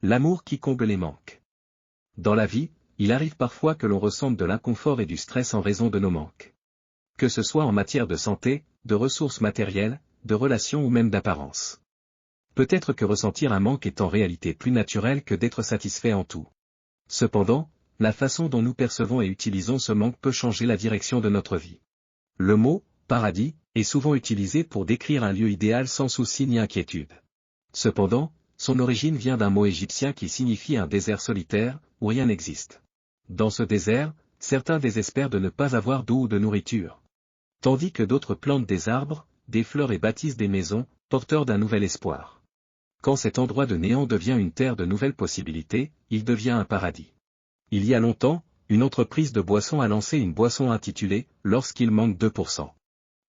L'amour qui comble les manques. Dans la vie, il arrive parfois que l'on ressente de l'inconfort et du stress en raison de nos manques. Que ce soit en matière de santé, de ressources matérielles, de relations ou même d'apparence. Peut-être que ressentir un manque est en réalité plus naturel que d'être satisfait en tout. Cependant, la façon dont nous percevons et utilisons ce manque peut changer la direction de notre vie. Le mot « paradis » est souvent utilisé pour décrire un lieu idéal sans souci ni inquiétude. Cependant, son origine vient d'un mot égyptien qui signifie un désert solitaire, où rien n'existe. Dans ce désert, certains désespèrent de ne pas avoir d'eau ou de nourriture. Tandis que d'autres plantent des arbres, des fleurs et bâtissent des maisons, porteurs d'un nouvel espoir. Quand cet endroit de néant devient une terre de nouvelles possibilités, il devient un paradis. Il y a longtemps, une entreprise de boissons a lancé une boisson intitulée « Lorsqu'il manque 2%.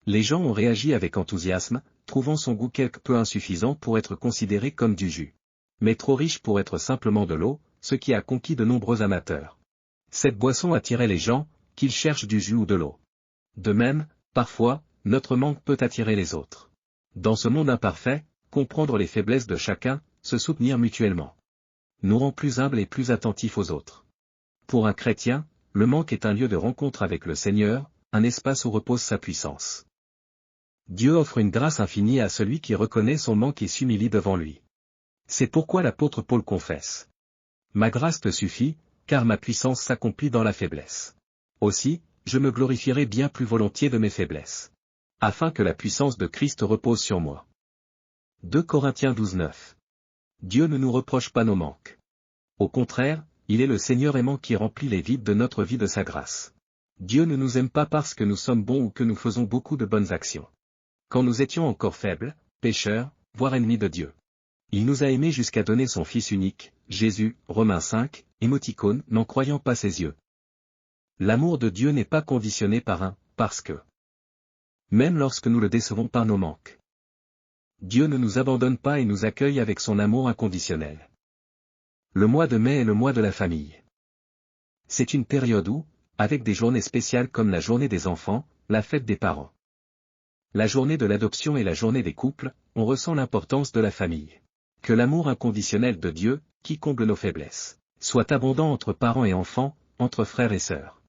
Les gens ont réagi avec enthousiasme, trouvant son goût quelque peu insuffisant pour être considéré comme du jus. Mais trop riche pour être simplement de l'eau, ce qui a conquis de nombreux amateurs. Cette boisson attirait les gens, qu'ils cherchent du jus ou de l'eau. De même, parfois, notre manque peut attirer les autres. Dans ce monde imparfait, comprendre les faiblesses de chacun, se soutenir mutuellement, nous rend plus humbles et plus attentifs aux autres. Pour un chrétien, le manque est un lieu de rencontre avec le Seigneur, un espace où repose sa puissance. Dieu offre une grâce infinie à celui qui reconnaît son manque et s'humilie devant lui. C'est pourquoi l'apôtre Paul confesse. Ma grâce te suffit, car ma puissance s'accomplit dans la faiblesse. Aussi, je me glorifierai bien plus volontiers de mes faiblesses. Afin que la puissance de Christ repose sur moi. 2 Corinthiens 12:9. Dieu ne nous reproche pas nos manques. Au contraire, il est le Seigneur aimant qui remplit les vides de notre vie de sa grâce. Dieu ne nous aime pas parce que nous sommes bons ou que nous faisons beaucoup de bonnes actions. Quand nous étions encore faibles, pécheurs, voire ennemis de Dieu. Il nous a aimés jusqu'à donner son Fils unique, Jésus, Romains 5, émoticône, n'en croyant pas ses yeux. L'amour de Dieu n'est pas conditionné par un « parce que ». Même lorsque nous le décevons par nos manques. Dieu ne nous abandonne pas et nous accueille avec son amour inconditionnel. Le mois de mai est le mois de la famille. C'est une période où, avec des journées spéciales comme la journée des enfants, la fête des parents, la journée de l'adoption et la journée des couples, on ressent l'importance de la famille. Que l'amour inconditionnel de Dieu, qui comble nos faiblesses, soit abondant entre parents et enfants, entre frères et sœurs.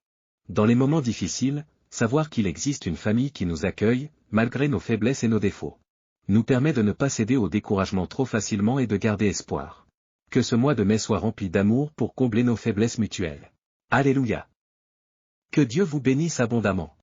Dans les moments difficiles, savoir qu'il existe une famille qui nous accueille, malgré nos faiblesses et nos défauts, nous permet de ne pas céder au découragement trop facilement et de garder espoir. Que ce mois de mai soit rempli d'amour pour combler nos faiblesses mutuelles. Alléluia. Que Dieu vous bénisse abondamment.